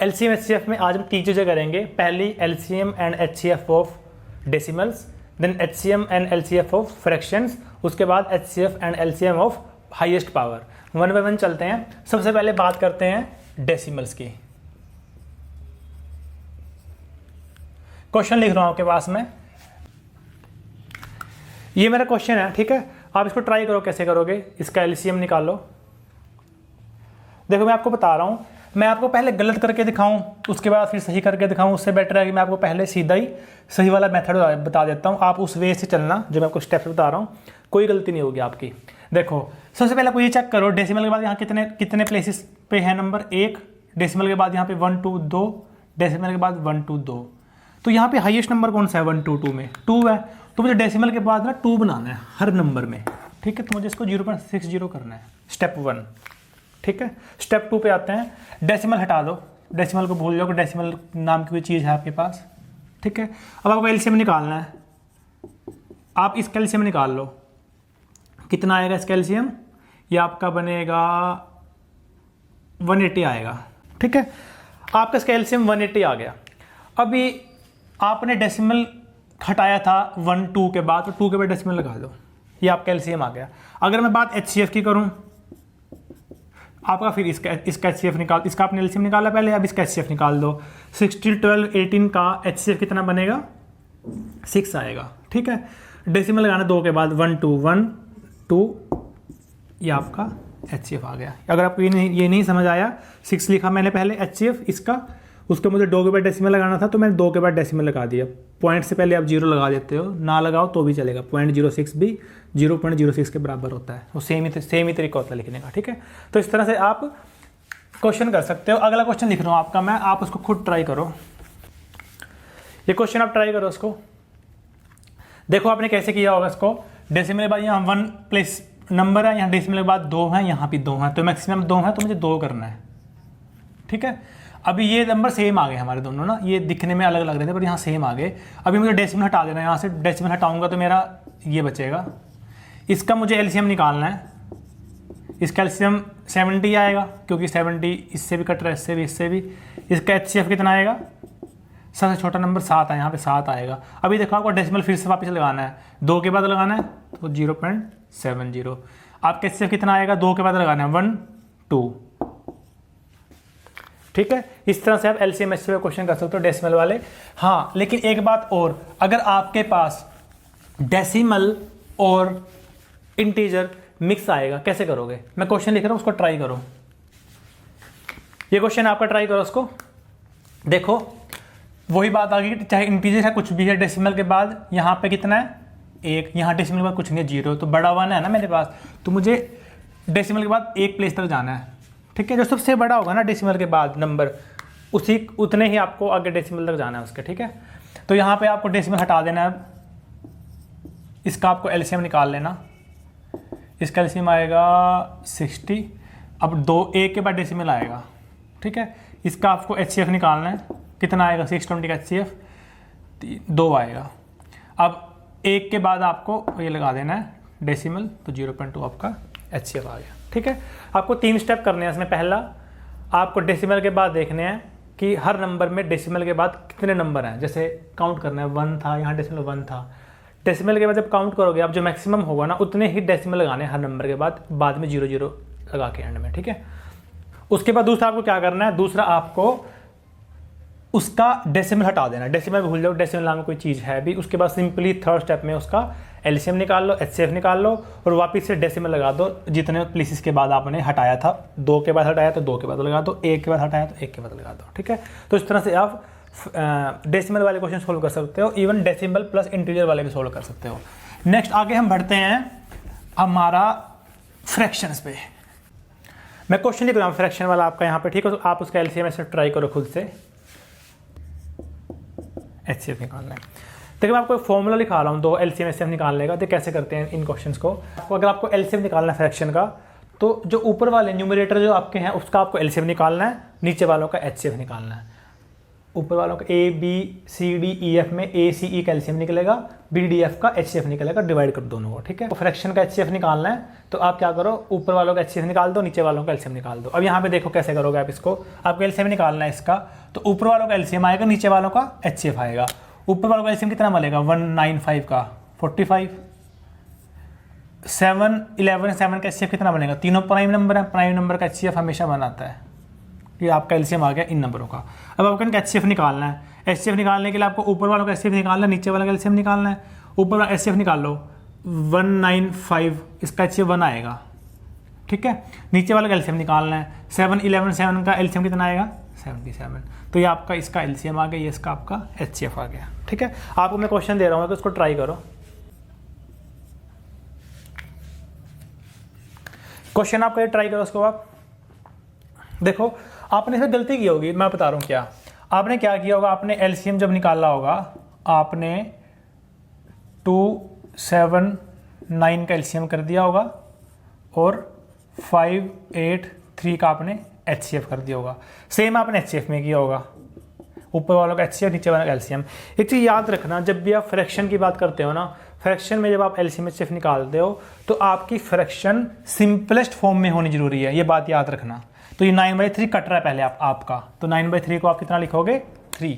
LCM HCF में आज हम 3 चीज़ें करेंगे। पहली LCM and HCF of decimals, then HCM and LCF of fractions, उसके बाद HCF and LCM of highest power. One by one चलते हैं। सबसे पहले बात करते हैं डेसिमल्स की। क्वेश्चन लिख रहा हूं आपके पास में, ये मेरा क्वेश्चन है, ठीक है। आप इसको ट्राई करो, कैसे करोगे, इसका LCM निकालो। देखो मैं आपको बता रहा हूं, मैं आपको पहले गलत करके दिखाऊं उसके बाद फिर सही करके दिखाऊं, उससे बेटर है कि मैं आपको पहले सीधा ही सही वाला मेथड बता देता हूं। आप उस वे से चलना जो मैं आपको स्टेप्स बता रहा हूं, कोई गलती नहीं होगी आपकी। देखो सबसे पहले आपको ये चेक करो, डेसिमल के बाद यहाँ कितने प्लेसेस पे है नंबर 1, डेसिमल के बाद यहाँ पे 1 2 2, डेसिमल के बाद 1 2 2। तो यहाँ पे हाईएस्ट नंबर कौन सा है 1 2 2 में 2 है, तो मुझे डेसिमल के बाद ना 2 बनाना है हर नंबर में, ठीक है। तो मुझे इसको 0.60 करना है, स्टेप 1, ठीक है। स्टेप 2 पे आते हैं, डेसिमल हटा दो, डेसिमल को भूल जाओ कि डेसिमल नाम की कोई चीज़ है आपके पास, ठीक है। अब आपको LCM निकालना है, आप इसका LCM निकाल लो। कितना आएगा इसका LCM, ये आपका बनेगा 180 आएगा, ठीक है। आपका इसका LCM 180 आ गया। अभी आपने डेसिमल हटाया था 1 2 के बाद, तो 2 के बाद डेसिमल लगा दो, ये आपका LCM आ गया। अगर मैं बात HCF की करूं, आपका फिर इसका HCF निकाल, इसका आपने LCM निकाला पहले, अब इसका HCF निकाल दो। 16 12 18 का HCF कितना बनेगा, 6 आएगा, ठीक है। डेसिमल लगाना 2 के बाद 1 2 1 2, ये आपका HCF आ गया। अगर आपको ये नहीं समझ आया, 6 लिखा मैंने पहले HCF इसका, उसको मुझे 2 के बाद डेसिमल लगाना था तो मैंने 2 के बाद डेसिमल लगा दिया। पॉइंट से पहले आप 0 लगा देते हो, ना लगाओ तो भी चलेगा। 0.06 भी 0.06 के बराबर होता है, वो सेम ही तरीका होता है लिखने का, ठीक है। तो इस तरह से आप क्वेश्चन कर सकते हो। अगला क्वेश्चन लिख रहा हूँ आपका मैं, आप उसको खुद ट्राई करो। ये क्वेश्चन आप ट्राई करो उसको, देखो आपने कैसे किया होगा इसको। डेसिमल के बाद यहाँ 1 प्लेस नंबर है, यहाँ डेसिमल के बाद 2 है, यहाँ भी 2 है, तो मैक्सिमम 2 है, तो मुझे 2 करना है, ठीक है। अभी ये नंबर सेम आ गए हमारे दोनों ना, ये दिखने में अलग लग रहे थे पर यहाँ सेम आ गए। अभी मुझे डेसिमल हटा देना है, यहाँ से डेसिमल हटाऊंगा तो मेरा ये बचेगा। इसका मुझे LCM निकालना है, इसका LCM 70 आएगा क्योंकि 70 इससे भी कट रहा है, इससे भी। इसका HCF कितना आएगा, सबसे छोटा नंबर 7 है, यहाँ पे 7 आएगा। अभी देखो आपको डेसिमल फिर से वापस लगाना है, 2 के बाद लगाना है तो 0.70। आपका HCF कितना आएगा, 2 के बाद लगाना है 1 2, ठीक है। इस तरह से आप LCM HCF क्वेश्चन कर सकते हो डेसिमल वाले। हाँ, लेकिन एक बात और, अगर आपके पास डेसिमल और इंटीजर मिक्स आएगा, कैसे करोगे। मैं क्वेश्चन लिख रहा हूं, उसको ट्राई करो। ये क्वेश्चन आपका ट्राई करो उसको, देखो वही बात आ गई, चाहे इंटीजर है कुछ भी है, डेसिमल के बाद यहाँ पे कितना है 1, यहाँ डेसिमल के बाद कुछ नहीं है 0, तो बड़ा 1 है ना मेरे पास, तो मुझे डेसिमल के बाद 1 प्लेस तक जाना है, ठीक है। जो सबसे बड़ा होगा ना डेसिमल के बाद नंबर, उतने ही आपको आगे डेसिमल तक जाना है उसके, ठीक है। तो यहाँ पे आपको डेसिमल हटा देना है, इसका आपको LCM निकाल लेना। इसका LCM आएगा 60, अब 1 के बाद डेसिमल आएगा, ठीक है। इसका आपको HCF निकालना है, कितना आएगा 620 का HCF 2 आएगा। अब 1 के बाद आपको ये लगा देना है डेसिमल, तो 0.2 आपका HCF आ गया, ठीक है। आपको 3 स्टेप करने हैं इसमें। पहला, आपको डेसिमल के बाद देखने हैं कि हर नंबर में डेसिमल के बाद कितने नंबर हैं, जैसे काउंट करना है, 1 था, यहाँ डेसिमल 1 था। डेसिमल के बाद जब काउंट करोगे आप, जो मैक्सिमम होगा ना उतने ही डेसिमल लगाने हर नंबर के बाद में 0 0 लगा के एंड में, ठीक है। उसके बाद दूसरा आपको क्या करना है, दूसरा आपको उसका डेसिमल हटा देना। डेसिमल भूल जाओ, डेसिमल नाम की कोई चीज़ है भी। उसके बाद सिंपली थर्ड स्टेप में उसका LCM निकाल लो, HCF निकाल लो और वापस से डेसिमल लगा दो जितने प्लेसेस के बाद आपने हटाया था। 2 के बाद हटाया तो 2 के बाद लगा दो, 1 के बाद हटाया तो 1 के बाद लगा दो, ठीक है। तो इस तरह से आप डेसिमल वाले क्वेश्चन सोल्व कर सकते हो, इवन डेसिमल प्लस इंटीजर वाले भी सोल्व कर सकते हो। नेक्स्ट आगे हम बढ़ते हैं हमारा फ्रैक्शंस पे। मैं क्वेश्चन लिख रहा हूँ फ्रैक्शन वाला आपका यहाँ पे, ठीक है। तो आप उसका LCM ऐसे ट्राई करो खुद से, HCF निकालना है। देखिए मैं आपको एक फॉर्मूला लिखा रहा हूँ 2 LCM HCF निकालने का। तो कैसे करते हैं इन क्वेश्चंस को। अगर आपको LCM निकालना है फ्रैक्शन का, तो जो ऊपर वाले न्यूमरेटर जो आपके हैं उसका आपको LCM निकालना है, नीचे वालों का HCF निकालना है। ऊपर वालों का A B C D E F में ए सी ई कैल्शियम निकलेगा, बी डी एफ का एच सी एफ निकलेगा, डिवाइड कर दोनों को, ठीक है। तो फ्रैक्शन का एच सी एफ निकालना है तो आप क्या करो, ऊपर वालों का एच सी एफ निकाल दो, नीचे वालों का एलसीएम निकाल दो। अब यहाँ पे देखो कैसे करोगे आप इसको, आपको एलसीएम निकालना है इसका, तो ऊपर वालों का एलसीएम आएगा, नीचे वालों का एच सी एफ आएगा। ऊपर वालों का एलसीएम कितना मिलेगा 195 का 45, 7 11 7 का एच सी एफ कितना बनेगा, तीनों प्राइम नंबर है, प्राइम नंबर का एच सी एफ हमेशा बनाता है। ये आपका एलसीएम आ गया इन नंबरों का। अब आपको इनका एचसीएफ निकालना है। एचसीएफ निकालने के लिए आपको ऊपर वालों का एचसीएफ निकालना है, नीचे वाला का एलसीएम निकालना है। ऊपर वाला एचसीएफ निकाल लो 195, इसका एचसीएफ 1 आएगा, ठीक है। नीचे वाला का एलसीएम निकालना है, 7 11 7 का एलसीएम कितना आएगा 77। तो ये आपका इसका एलसीएम आ गया, ये इसका आपका एचसीएफ आ गया, ठीक है। आपको मैं क्वेश्चन दे रहा हूँ तो उसको ट्राई करो। क्वेश्चन आपको ये ट्राई करो, उसको आप देखो। आपने इसमें गलती की होगी, मैं बता रहा हूँ क्या आपने क्या किया होगा। आपने एलसीएम जब निकाला होगा, आपने 279 का एलसीएम कर दिया होगा और 583 का आपने एचसीएफ कर दिया होगा। सेम आपने एचसीएफ में किया होगा, ऊपर वालों का एचसीएफ, नीचे वालों का एलसीएम। एक चीज़ याद रखना, जब भी आप फ्रैक्शन की बात करते हो ना, फ्रैक्शन में जब आप एलसीएम एचसीएफ निकालते हो तो आपकी फ्रैक्शन सिंपलेस्ट फॉर्म में होनी जरूरी है, ये बात याद रखना। तो ये 9/3 कट रहा है पहले आपका, तो 9/3 को आप कितना लिखोगे 3,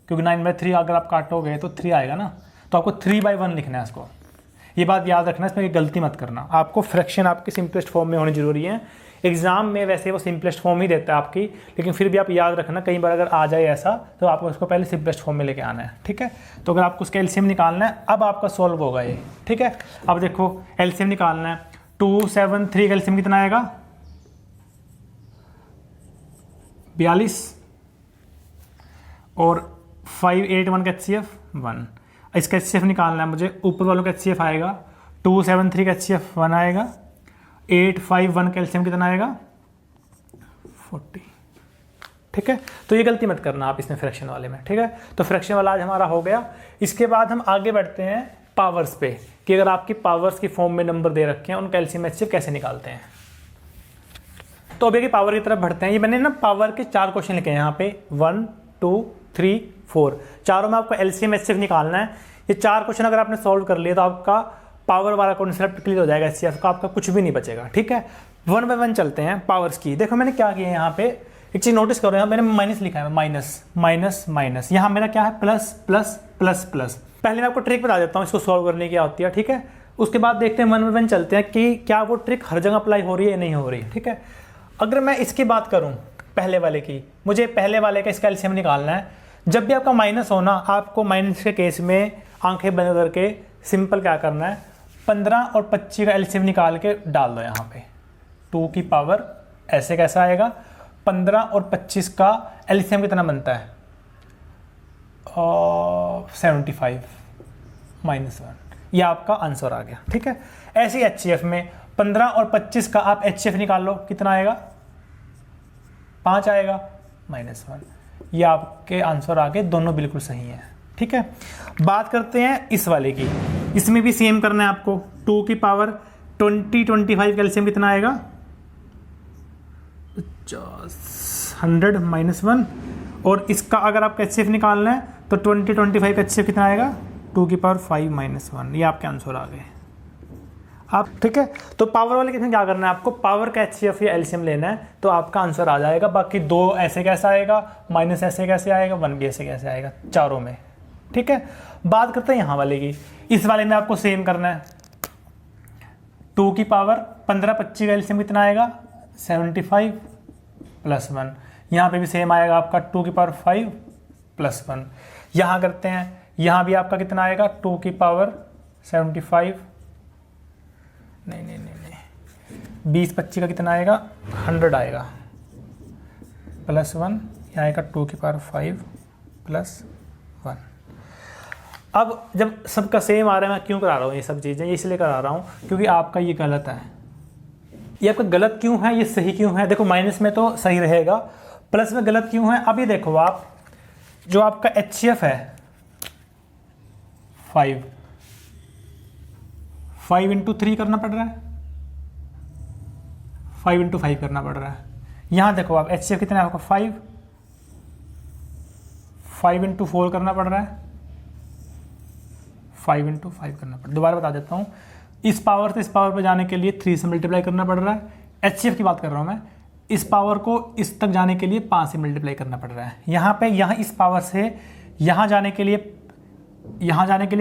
क्योंकि 9/3 अगर आप काटोगे तो 3 आएगा ना, तो आपको 3/1 लिखना है इसको। ये बात याद रखना, इसमें गलती मत करना। आपको फ्रैक्शन आपकी सिंपलेस्ट फॉर्म में होनी जरूरी है। एग्जाम में वैसे वो सिंपलेस्ट फॉर्म ही देता है आपकी, लेकिन फिर भी आप याद रखना, कई बार अगर आ जाए ऐसा तो आपको उसको पहले सिंपलेस्ट फॉर्म में लेके आना है, ठीक है। तो अगर आपको उसका एलसीएम निकालना है, अब आपका सॉल्व होगा ये, ठीक है। अब देखो एलसीएम निकालना है, 273 का एलसीएम कितना आएगा 42 और 581 का एचसीएफ 1। इसका एचसीएफ निकालना है मुझे, ऊपर वालों का एचसीएफ आएगा 273 का एचसीएफ 1 आएगा, 851 का एलसीएम कितना आएगा 40, ठीक है। तो ये गलती मत करना आप इसमें फ्रैक्शन वाले में, ठीक है। तो फ्रैक्शन वाला आज हमारा हो गया। इसके बाद हम आगे बढ़ते हैं पावर्स पे, कि अगर आपकी पावर्स की फॉर्म में नंबर दे रखे हैं, उनका एलसीएम एचसीएफ कैसे निकालते हैं। तो अभी की पावर की तरफ बढ़ते हैं। ये मैंने ना पावर के 4 क्वेश्चन लिखे हैं यहाँ पे, 1 2 3 4, चारों में आपको एलसीएम एचसीएफ निकालना है। ये 4 क्वेश्चन अगर आपने सॉल्व कर लिया तो आपका पावर वाला कॉन्सेप्ट क्लियर हो जाएगा, एचसीएफ का आपका कुछ भी नहीं बचेगा, ठीक है। 1 बाय 1 चलते हैं पावर्स की। देखो मैंने क्या किया है यहाँ पे, एक चीज नोटिस करो, यहाँ मैंने माइनस लिखा है, माइनस माइनस माइनस। यहाँ मेरा क्या है प्लस प्लस प्लस प्लस। पहले मैं आपको ट्रिक बता देता हूँ इसको सॉल्व करने की क्या होती है, ठीक है। उसके बाद देखते हैं 1 बाय 1 चलते हैं कि क्या वो ट्रिक हर जगह अप्लाई हो रही है या नहीं हो रही, ठीक है। अगर मैं इसकी बात करूं पहले वाले की, मुझे पहले वाले का इसका एलसीएम निकालना है। जब भी आपका माइनस होना, आपको माइनस के केस में आंखें बंद करके सिंपल क्या करना है, 15 और 25 का एलसीएम निकाल के डाल दो यहाँ पे। 2 की पावर ऐसे कैसा आएगा, 15 और 25 का एलसीएम कितना बनता है 75 -1। यह आपका आंसर आ गया, ठीक है। ऐसे ही एचसीएफ में 15 और 25 का आप एचसीएफ निकाल लो, कितना आएगा 5 आएगा -1। ये आपके आंसर आ गए, दोनों बिल्कुल सही हैं, ठीक है। बात करते हैं इस वाले की। इसमें भी सेम करना है आपको। 2 की पावर 20 25 का एलसीएम कितना आएगा 100 -1। और इसका अगर आप एचसीएफ निकालना है तो 20 25 का एचसीएफ कितना आएगा 2 की पावर 5 -1। ये आपके आंसर आ गए आप, ठीक है। तो पावर वाले किसमें क्या करना है, आपको पावर का एचसीएफ या एलसीएम लेना है तो आपका आंसर आ जाएगा। बाकी 2 ऐसे कैसे आएगा, माइनस ऐसे कैसे आएगा, 1 भी ऐसे कैसे आएगा, चारों में, ठीक है। बात करते हैं यहाँ वाले की। इस वाले में आपको सेम करना है। 2 की पावर 15 25 का एलसीएम कितना आएगा 75 +1। यहाँ पे भी सेम आएगा आपका 2 की पावर 5 +1। यहाँ करते हैं, यहाँ भी आपका कितना आएगा 2 की पावर 75 नहीं 20 25 का कितना आएगा 100 आएगा +1। यहाँ आएगा 2 की पावर 5 +1। अब जब सबका सेम आ रहा है, मैं क्यों करा रहा हूँ ये सब चीज़ें, इसलिए करा रहा हूँ क्योंकि आपका ये गलत है। ये आपका गलत क्यों है, ये सही क्यों है। देखो माइनस में तो सही रहेगा, प्लस में गलत क्यों है। अब ये देखो आप, जो आपका एचसीएफ है 5 × 3 करना पड़ रहा है, 5 × 5 करना पड़ रहा है। यहाँ देखो आप एचसीएफ कितना है आपका 5 5 इंटू 4 करना पड़ रहा है, 5 इंटू 5 करना पड़ रहा है। दोबारा बता देता हूँ, इस पावर से इस पावर पर जाने के लिए 3 से मल्टीप्लाई करना पड़ रहा है। HCF की बात कर रहा हूँ मैं। इस पावर को इस तक जाने के लिए 5 से मल्टीप्लाई करना पड़ रहा है। यहाँ पे यहाँ इस पावर से यहाँ जाने के लिए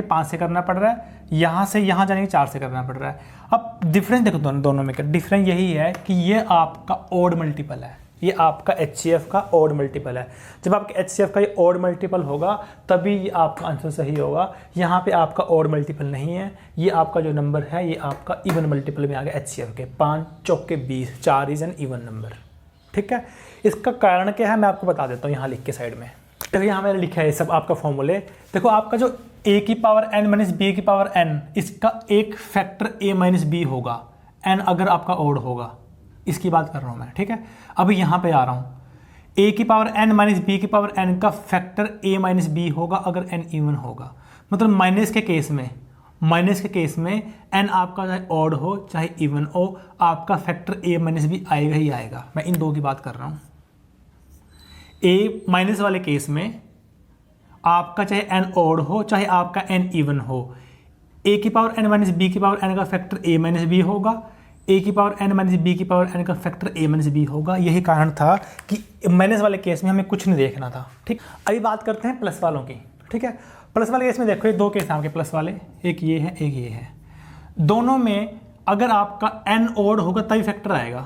5 से करना पड़ रहा है, यहाँ से यहाँ जाने के 4 से करना पड़ रहा है। अब डिफरेंस देखो दोनों में, डिफरेंस यही है कि ये आपका ऑड मल्टीपल है, ये आपका HCF का ऑड मल्टीपल है। जब आपके HCF का ये ऑड मल्टीपल होगा तभी ये आपका आंसर सही होगा। यहाँ पे आपका ऑड मल्टीपल नहीं है, ये आपका जो नंबर है ये आपका इवन मल्टीपल में आ गया HCF के। 5 चौके 20, 4 इज एन इवन नंबर। ठीक है, इसका कारण क्या है मैं आपको बता देता हूँ यहाँ लिख के साइड में। देखो यहाँ मैंने लिखा है ये सब आपका फॉर्मूले। देखो आपका जो a की पावर n माइनस b की पावर n, इसका एक फैक्टर a माइनस b होगा, n अगर आपका ओड होगा, इसकी बात कर रहा हूँ मैं। ठीक है, अभी यहाँ पे आ रहा हूँ, a की पावर n माइनस b की पावर n का फैक्टर a माइनस b होगा अगर n इवन होगा। मतलब माइनस के केस में n आपका चाहे ऑड हो चाहे इवन हो, आपका फैक्टर a माइनस b आएगा ही आएगा। मैं इन दो की बात कर रहा हूँ। a माइनस वाले केस में आपका चाहे n ऑड हो चाहे आपका n इवन हो, a की पावर n माइनस b की पावर n का फैक्टर a माइनस b होगा, a की पावर n माइनस b की पावर n का फैक्टर a माइनस b होगा। यही कारण था कि माइनस वाले केस में हमें कुछ नहीं देखना था। ठीक, अभी बात करते हैं प्लस वालों की। ठीक है, प्लस वाले केस में देखो ये दो केस हैं आपके प्लस वाले, एक ये है एक ये है। दोनों में अगर आपका n ऑड होगा तभी फैक्टर आएगा,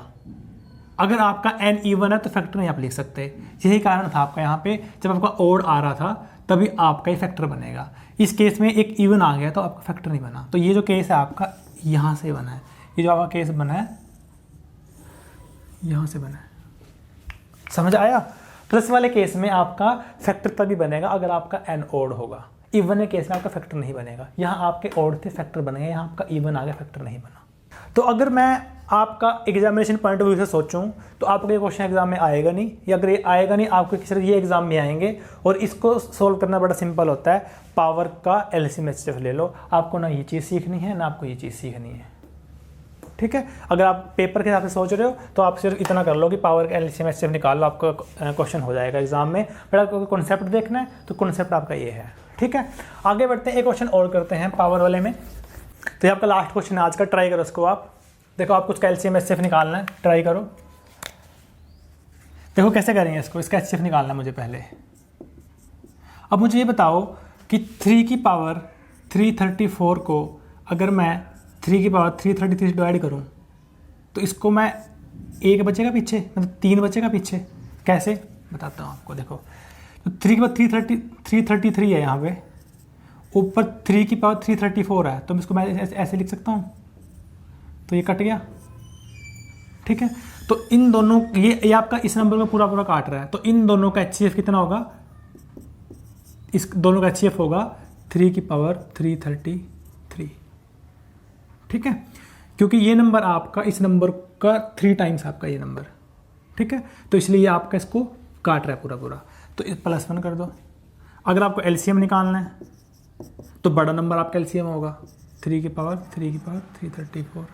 अगर आपका n इवन है तो फैक्टर नहीं आप लिख सकते। यही कारण था आपका यहाँ पे, जब आपका ऑड आ रहा था तभी आपका ही फैक्टर बनेगा। इस केस में एक इवन आ गया तो आपका फैक्टर नहीं बना। तो ये जो केस है आपका यहाँ से बना है, ये जो आपका केस बना है यहाँ से बना है। समझ आया? प्लस वाले केस में आपका फैक्टर तभी बनेगा अगर आपका n ऑड होगा, इवन के केस में आपका फैक्टर नहीं बनेगा। यहाँ आपके ऑड थे फैक्टर बनेगा, यहाँ आपका इवन आ गया फैक्टर नहीं बना। तो अगर मैं आपका एग्जामिनेशन पॉइंट ऑफ व्यू से सोचूं तो आपको ये क्वेश्चन एग्जाम में आएगा नहीं, या अगर ये आएगा नहीं आपको सिर्फ ये एग्जाम में आएंगे। और इसको सोल्व करना बड़ा सिंपल होता है, पावर का एलसीएम एचसीएफ ले लो। आपको ना ये चीज़ सीखनी है ना आपको ये चीज़ सीखनी है। ठीक है, अगर आप पेपर के हिसाब से सोच रहे हो तो आप सिर्फ इतना कर लो कि पावर का एलसीएम एचसीएफ निकाल लो, आपका क्वेश्चन हो जाएगा एग्जाम में। बट आपको कॉन्सेप्ट देखना है तो कॉन्सेप्ट आपका ये है। ठीक है, आगे बढ़ते हैं, एक क्वेश्चन और करते हैं पावर वाले में। तो ये आपका लास्ट क्वेश्चन है आज का, ट्राई करो इसको। आप देखो, आप कुछ का एलसीएम एचसीएफ निकालना है, ट्राई करो। देखो कैसे करेंगे इसको, इसका एचसीएफ निकालना है मुझे पहले। अब मुझे ये बताओ कि 3 की पावर 334 को अगर मैं 3 की पावर 333 से डिवाइड करूँ तो इसको मैं एक बचेगा पीछे, मतलब 3 बचेगा पीछे। कैसे बताता हूँ आपको। देखो तो 3 की पावर 333 है, यहाँ पे ऊपर 3 की पावर 334 है, तो मैं इसको मैं ऐसे लिख सकता हूँ। तो ये कट गया। ठीक है, तो इन दोनों ये आपका इस नंबर का पूरा पूरा काट रहा है, तो इन दोनों का एचसीएफ कितना होगा? इस दोनों का एचसीएफ होगा 3 की पावर 333। ठीक है, क्योंकि ये नंबर आपका इस नंबर का 3 टाइम्स आपका ये नंबर। ठीक है, तो इसलिए ये आपका इसको काट रहा है पूरा पूरा। तो +1 कर दो। अगर आपको एलसीएम निकालना है तो बड़ा नंबर आपका एलसीएम होगा 3 की पावर 334।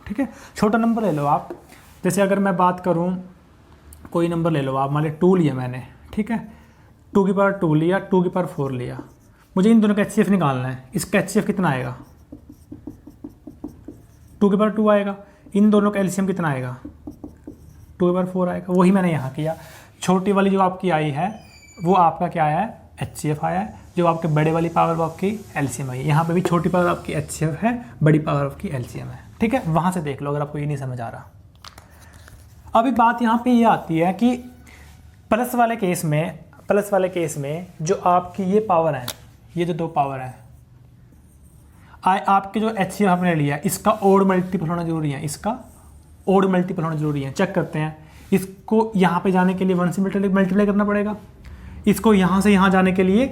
ठीक है, छोटा नंबर ले लो आप। जैसे अगर मैं बात करूं, कोई नंबर ले लो आप, मान लो 2 लिया मैंने। ठीक है, 2 की पावर 2 लिया, 2 की पावर 4 लिया। मुझे इन दोनों का एचसीएफ निकालना है। इसका एचसीएफ कितना आएगा? 2 की पावर 2 आएगा। इन दोनों का एलसीएम कितना आएगा? 2 की पावर 4 आएगा। वही मैंने यहाँ किया। छोटी वाली जो आपकी आई है वो आपका क्या आया है? एचसीएफ आया है। जो आपके बड़े वाली पावर वो आपकी एलसीएम आई है। यहाँ पे भी छोटी पावर आपकी एचसीएफ है, बड़ी पावर आपकी एलसीएम है। ठीक है, वहाँ से देख लो अगर आपको ये नहीं समझ आ रहा। अभी बात यहाँ पे ये आती है कि प्लस वाले केस में जो आपकी ये पावर है, ये जो 2 पावर है, आपके जो एचसीएफ आपने लिया इसका ओड मल्टीपल होना जरूरी है। इसका ओड मल्टीपल होना जरूरी है। चेक करते हैं। इसको यहाँ पे जाने के लिए 1 से मल्टीप्लाई करना पड़ेगा। इसको यहाँ से यहाँ जाने के लिए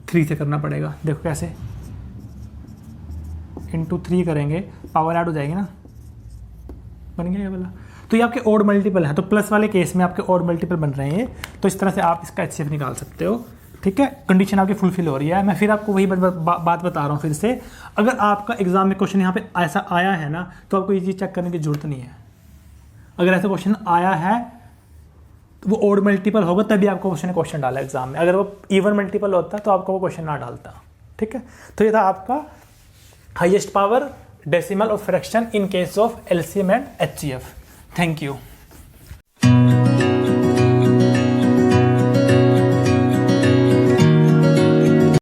3 से करना पड़ेगा। देखो कैसे, इंटू 3 करेंगे, पावर ऐड हो जाएगी ना, बन गया ये वाला। तो ये आपके ओड मल्टीपल है। तो प्लस वाले केस में आपके ओड मल्टीपल बन रहे हैं, तो इस तरह से आप इसका एचसीएफ निकाल सकते हो। ठीक है, कंडीशन आपकी फुलफिल हो रही है। मैं फिर आपको वही बात बता रहा हूँ फिर से। अगर आपका एग्जाम में क्वेश्चन यहाँ पे ऐसा आया है ना, तो आपको ये चीज़ चेक करने की जरूरत नहीं है। अगर ऐसा क्वेश्चन आया है वो ओड मल्टीपल होगा तभी आपको क्वेश्चन डाला एग्जाम में, अगर वो इवन मल्टीपल होता तो आपको वो क्वेश्चन ना डालता। ठीक है, तो ये था आपका हाईएस्ट पावर, डेसिमल और fraction in case of LCM and HCF. Thank you.